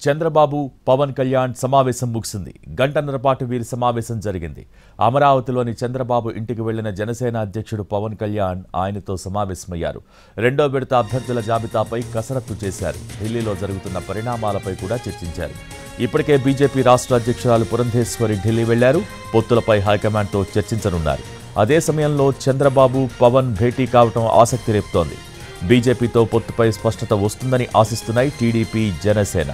చంద్రబాబు పవన్ కళ్యాణ్ సమావేశం ముగిసింది. గంటన్నర పాటు వీరి సమావేశం జరిగింది. అమరావతిలోని చంద్రబాబు ఇంటికి వెళ్లిన జనసేన అధ్యక్షుడు పవన్ కళ్యాణ్ ఆయనతో సమావేశమయ్యారు. రెండో విడత అభ్యర్థుల జాబితాపై కసరత్తు చేశారు. ఢిల్లీలో జరుగుతున్న పరిణామాలపై కూడా చర్చించారు. ఇప్పటికే బీజేపీ రాష్ట్ర అధ్యక్షురాలు పురంధేశ్వరి ఢిల్లీ వెళ్లారు. పొత్తులపై హైకమాండ్తో చర్చించనున్నారు. అదే సమయంలో చంద్రబాబు పవన్ భేటీ కావడం ఆసక్తి రేపుతోంది. బీజేపీతో పొత్తుపై స్పష్టత వస్తుందని ఆశిస్తున్నాయి టీడీపీ, జనసేన.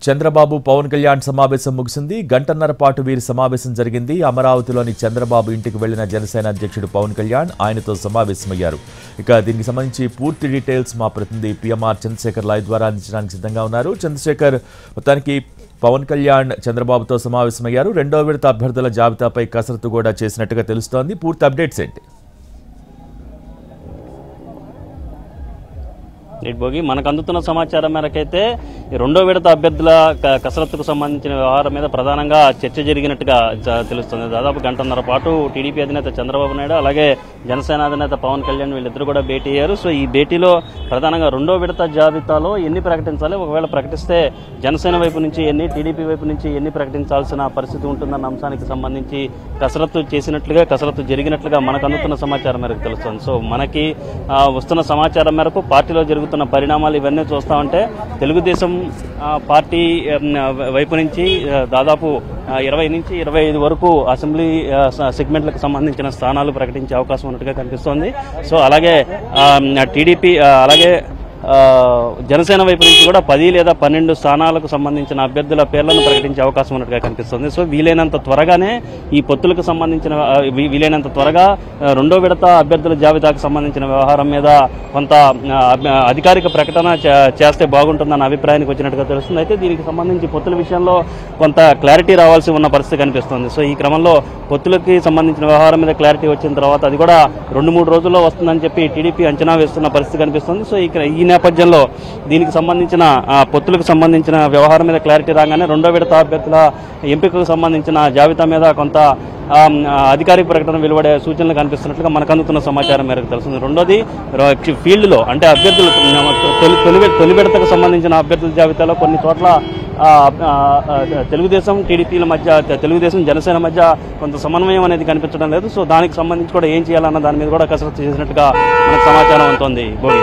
చంద్రబాబు పవన్ కళ్యాణ్ సమావేశం ముగిసింది. గంటన్నర పాటు వీరి సమావేశం జరిగింది. అమరావతిలోని చంద్రబాబు ఇంటికి వెళ్లిన జనసేన అధ్యక్షుడు పవన్ కళ్యాణ్ ఆయనతో సమావేశమయ్యారు. ఇక దీనికి సంబంధించి పూర్తి డీటెయిల్స్ మా ప్రతినిధి పిఎంఆర్ చంద్రశేఖర్ లైవ్ ద్వారా అందించడానికి సిద్ధంగా ఉన్నారు. చంద్రశేఖర్, మొత్తానికి పవన్ కళ్యాణ్ చంద్రబాబుతో సమావేశమయ్యారు. రెండో విడత అభ్యర్థుల జాబితాపై కసరత్తు కూడా చేసినట్టుగా తెలుస్తోంది. పూర్తి అప్డేట్స్ ఏంటి? భోగి మనకు అందుతున్న సమాచారం మేరకైతే రెండో విడత అభ్యర్థుల కసరత్తుకు సంబంధించిన వ్యవహారం మీద ప్రధానంగా చర్చ జరిగినట్టుగా తెలుస్తుంది. దాదాపు గంటన్నర పాటు టీడీపీ అధినేత చంద్రబాబు నాయుడు అలాగే జనసేన అధినేత పవన్ కళ్యాణ్ వీళ్ళిద్దరూ కూడా భేటీ అయ్యారు. సో ఈ భేటీలో ప్రధానంగా రెండో విడత జాబితాలో ఎన్ని ప్రకటించాలి, ఒకవేళ ప్రకటిస్తే జనసేన వైపు నుంచి ఎన్ని, టీడీపీ వైపు నుంచి ఎన్ని ప్రకటించాల్సిన పరిస్థితి ఉంటుందన్న అంశానికి సంబంధించి కసరత్తు జరిగినట్లుగా మనకు అందుతున్న సమాచారం మేరకు తెలుస్తుంది. సో మనకి వస్తున్న సమాచారం మేరకు పార్టీలో జరుగుతున్న పరిణామాలు ఇవన్నీ చూస్తామంటే తెలుగుదేశం పార్టీ వైపు నుంచి దాదాపు 20 నుంచి 25 వరకు అసెంబ్లీ సెగ్మెంట్లకు సంబంధించిన స్థానాలు ప్రకటించే అవకాశం ఉన్నట్టుగా కనిపిస్తోంది. సో అలాగే టీడీపీ అలాగే జనసేన వైపు నుంచి కూడా 10 లేదా 12 స్థానాలకు సంబంధించిన అభ్యర్థుల పేర్లను ప్రకటించే అవకాశం ఉన్నట్టుగా కనిపిస్తుంది. సో వీలైనంత త్వరగానే ఈ పొత్తులకు సంబంధించిన వీలైనంత త్వరగా రెండో విడత అభ్యర్థుల జాబితాకు సంబంధించిన వ్యవహారం మీద కొంత అధికారిక ప్రకటన చేస్తే బాగుంటుందన్న అభిప్రాయానికి వచ్చినట్టుగా తెలుస్తుంది. అయితే దీనికి సంబంధించి పొత్తుల విషయంలో కొంత క్లారిటీ రావాల్సి ఉన్న పరిస్థితి కనిపిస్తుంది. సో ఈ క్రమంలో పొత్తులకి సంబంధించిన వ్యవహారం మీద క్లారిటీ వచ్చిన తర్వాత అది కూడా 2-3 రోజుల్లో వస్తుందని చెప్పి టీడీపీ అంచనా వేస్తున్న పరిస్థితి కనిపిస్తుంది. సో ఈ నేపథ్యంలో దీనికి సంబంధించిన పొత్తులకు సంబంధించిన వ్యవహారం మీద క్లారిటీ రాగానే రెండో విడత అభ్యర్థుల ఎంపికకు సంబంధించిన జాబితా మీద కొంత అధికారిక ప్రకటన వెలువడే సూచనలు కనిపిస్తున్నట్లుగా మనకు అందుతున్న సమాచారం మేరకు తెలుస్తుంది. రెండోది ఫీల్డ్లో అంటే అభ్యర్థులు తొలి విడతకు సంబంధించిన అభ్యర్థుల జాబితాలో కొన్ని చోట్ల తెలుగుదేశం టీడీపీల మధ్య, తెలుగుదేశం జనసేన మధ్య కొంత సమన్వయం అనేది కనిపించడం లేదు. సో దానికి సంబంధించి కూడా ఏం చేయాలన్న దాని మీద కూడా కసరత్తు చేసినట్టుగా మనకు సమాచారం అందుతోంది. భోగి